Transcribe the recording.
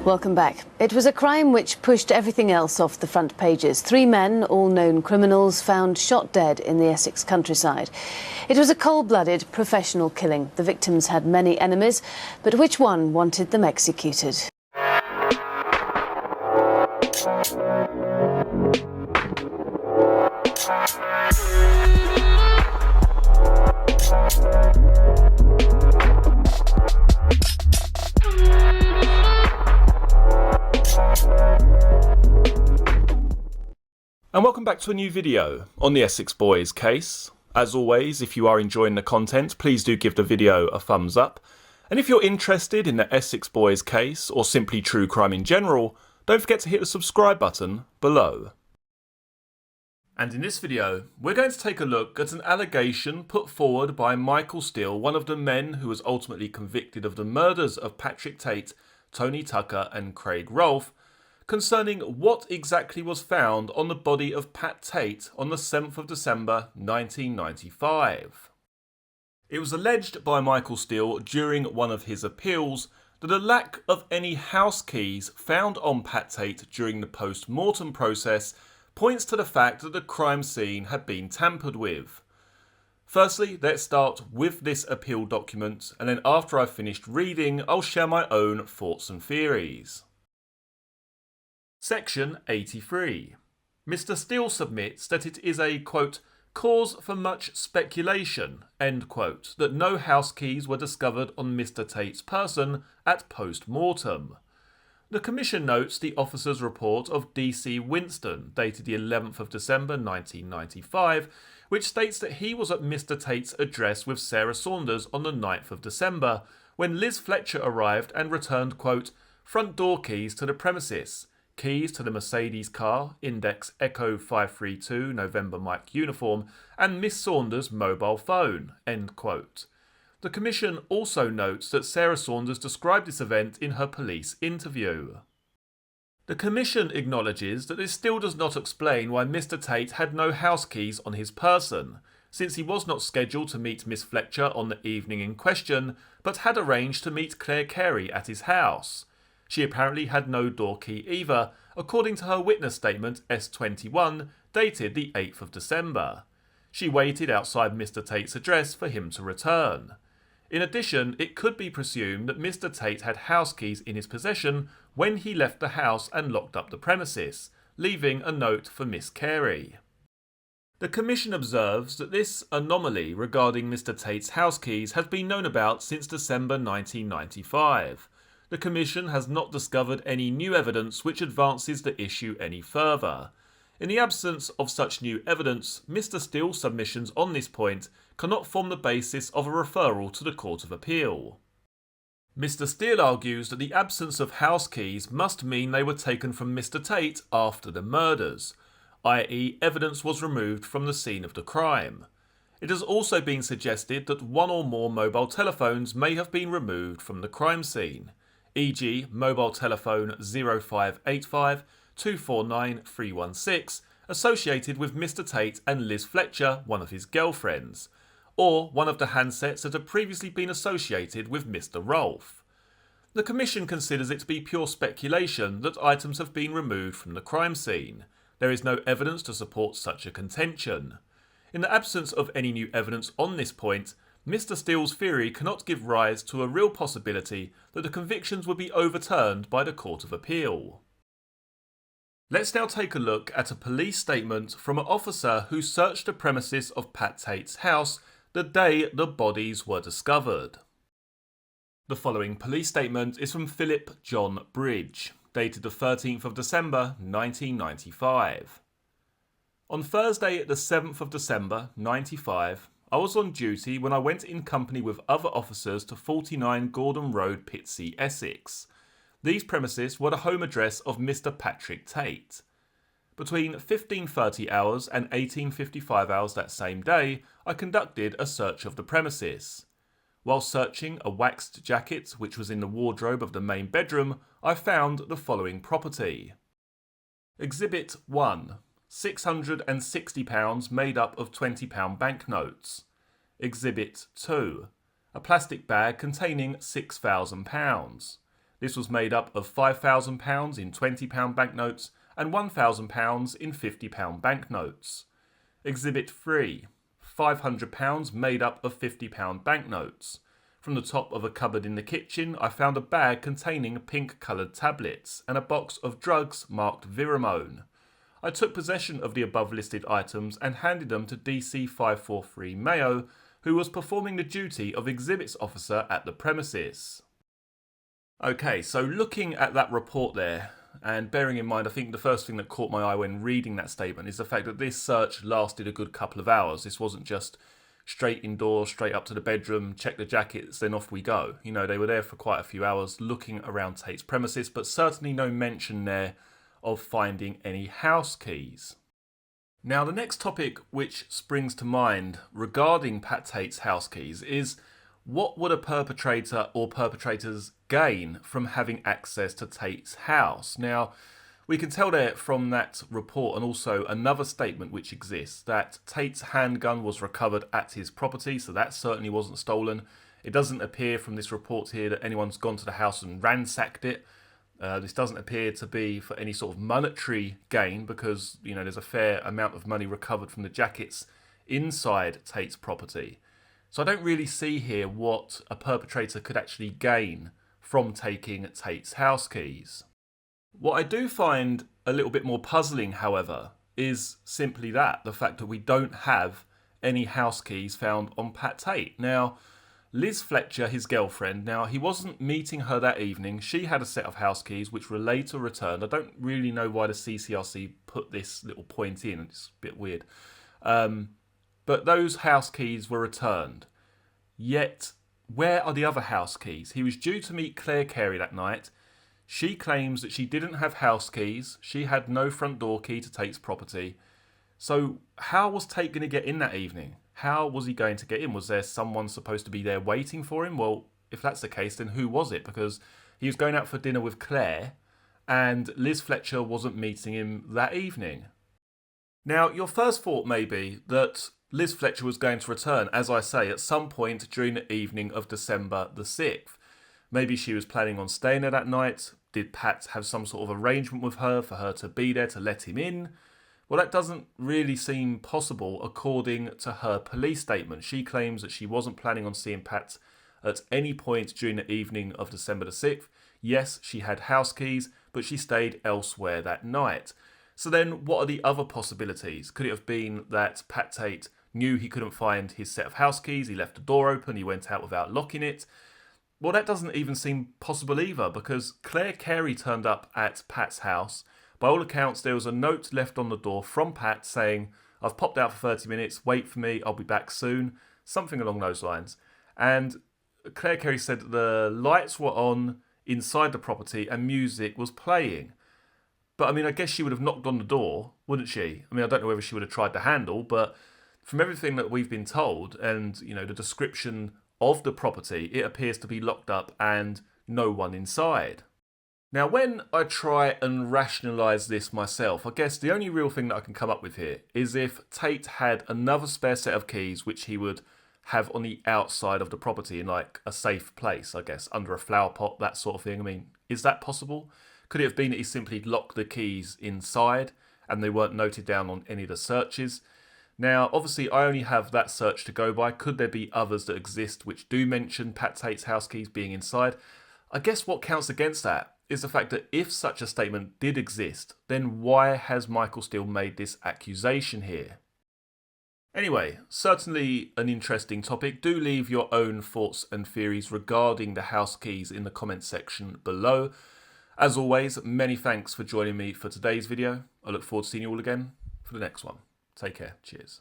Welcome back. It was a crime which pushed everything else off the front pages. 3 men, all known criminals, found shot dead in the Essex countryside. It was a cold-blooded, professional killing. The victims had many enemies, but which one wanted them executed? And welcome back to a new video on the Essex Boys case. As always, if you are enjoying the content, please do give the video a thumbs up. And if you're interested in the Essex Boys case, or simply true crime in general, don't forget to hit the subscribe button below. And in this video, we're going to take a look at an allegation put forward by Michael Steele, one of the men who was ultimately convicted of the murders of Patrick Tate, Tony Tucker and Craig Rolfe, concerning what exactly was found on the body of Pat Tate on the 7th of December 1995. It was alleged by Michael Steele during one of his appeals that a lack of any house keys found on Pat Tate during the post-mortem process points to the fact that the crime scene had been tampered with. Firstly, let's start with this appeal document, and then after I've finished reading, I'll share my own thoughts and theories. Section 83. Mr. Steele submits that it is a, quote, cause for much speculation, end quote, that no house keys were discovered on Mr. Tate's person at post-mortem. The Commission notes the officer's report of D.C. Winston, dated the 11th of December 1995, which states that he was at Mr. Tate's address with Sarah Saunders on the 9th of December, when Liz Fletcher arrived and returned, quote, front door keys to the premises, keys to the Mercedes car, index Echo 532 November Mike uniform, and Miss Saunders' mobile phone, end quote. The Commission also notes that Sarah Saunders described this event in her police interview. The Commission acknowledges that this still does not explain why Mr. Tate had no house keys on his person, since he was not scheduled to meet Miss Fletcher on the evening in question, but had arranged to meet Claire Carey at his house. She apparently had no door key either, according to her witness statement S21, dated the 8th of December. She waited outside Mr. Tate's address for him to return. In addition, it could be presumed that Mr. Tate had house keys in his possession when he left the house and locked up the premises, leaving a note for Miss Carey. The Commission observes that this anomaly regarding Mr. Tate's house keys has been known about since December 1995. The Commission has not discovered any new evidence which advances the issue any further. In the absence of such new evidence, Mr. Steele's submissions on this point cannot form the basis of a referral to the Court of Appeal. Mr. Steele argues that the absence of house keys must mean they were taken from Mr. Tate after the murders, i.e. evidence was removed from the scene of the crime. It has also been suggested that one or more mobile telephones may have been removed from the crime scene, e.g. mobile telephone 0585 249 316, associated with Mr. Tate and Liz Fletcher, one of his girlfriends, or one of the handsets that had previously been associated with Mr. Rolfe. The Commission considers it to be pure speculation that items have been removed from the crime scene. There is no evidence to support such a contention. In the absence of any new evidence on this point, Mr. Steele's theory cannot give rise to a real possibility that the convictions would be overturned by the Court of Appeal. Let's now take a look at a police statement from an officer who searched the premises of Pat Tate's house the day the bodies were discovered. The following police statement is from Philip John Bridge, dated the 13th of December 1995. On Thursday the 7th of December 95, I was on duty when I went in company with other officers to 49 Gordon Road, Pitsea, Essex. These premises were the home address of Mr. Patrick Tate. Between 15:30 hours and 18:55 hours that same day, I conducted a search of the premises. While searching a waxed jacket which was in the wardrobe of the main bedroom, I found the following property. Exhibit 1. £660 made up of £20 banknotes. Exhibit 2. A plastic bag containing £6,000. This was made up of £5,000 in £20 banknotes and £1,000 in £50 banknotes. Exhibit 3. £500 made up of £50 banknotes. From the top of a cupboard in the kitchen, I found a bag containing pink-coloured tablets and a box of drugs marked Viramone. I took possession of the above-listed items and handed them to DC 543 Mayo, who was performing the duty of exhibits officer at the premises. Okay, so looking at that report there, and bearing in mind, I think the first thing that caught my eye when reading that statement is the fact that this search lasted a good couple of hours. This wasn't just straight indoors, straight up to the bedroom, check the jackets, then off we go. You know, they were there for quite a few hours looking around Tate's premises, but certainly no mention there of finding any house keys. Now, the next topic which springs to mind regarding Pat Tate's house keys is what would a perpetrator or perpetrators gain from having access to Tate's house? Now, we can tell there from that report and also another statement which exists that Tate's handgun was recovered at his property, so that certainly wasn't stolen. It doesn't appear from this report here that anyone's gone to the house and ransacked it. This doesn't appear to be for any sort of monetary gain because, you know, there's a fair amount of money recovered from the jackets inside Tate's property. So I don't really see here what a perpetrator could actually gain from taking Tate's house keys. What I do find a little bit more puzzling, however, is simply that, the fact that we don't have any house keys found on Pat Tate. Now, Liz Fletcher, his girlfriend, now he wasn't meeting her that evening. She had a set of house keys which were later returned. I don't really know why the CCRC put this little point in. It's a bit weird. But those house keys were returned. Yet, where are the other house keys? He was due to meet Claire Carey that night. She claims that she didn't have house keys. She had no front door key to Tate's property. So how was Tate going to get in that evening? How was he going to get in? Was there someone supposed to be there waiting for him? Well, if that's the case, then who was it? Because he was going out for dinner with Claire and Liz Fletcher wasn't meeting him that evening. Now, your first thought may be that Liz Fletcher was going to return, as I say, at some point during the evening of December the 6th. Maybe she was planning on staying there that night. Did Pat have some sort of arrangement with her for her to be there to let him in? Well, that doesn't really seem possible according to her police statement. She claims that she wasn't planning on seeing Pat at any point during the evening of December the 6th. Yes, she had house keys, but she stayed elsewhere that night. So then what are the other possibilities? Could it have been that Pat Tate knew he couldn't find his set of house keys, he left the door open, he went out without locking it? Well, that doesn't even seem possible either, because Claire Carey turned up at Pat's house. By all accounts, there was a note left on the door from Pat saying, "I've popped out for 30 minutes, wait for me, I'll be back soon." Something along those lines. And Claire Carey said that the lights were on inside the property and music was playing. But I mean, I guess she would have knocked on the door, wouldn't she? I mean, I don't know whether she would have tried the handle, but from everything that we've been told and, you know, the description of the property, it appears to be locked up and no one inside. Now, when I try and rationalise this myself, I guess the only real thing that I can come up with here is if Tate had another spare set of keys which he would have on the outside of the property in like a safe place, I guess, under a flower pot, that sort of thing. I mean, is that possible? Could it have been that he simply locked the keys inside and they weren't noted down on any of the searches? Now, obviously, I only have that search to go by. Could there be others that exist which do mention Pat Tate's house keys being inside? I guess what counts against that is the fact that if such a statement did exist, then why has Michael Steele made this accusation here? Anyway, certainly an interesting topic. Do leave your own thoughts and theories regarding the house keys in the comments section below. As always, many thanks for joining me for today's video. I look forward to seeing you all again for the next one. Take care. Cheers.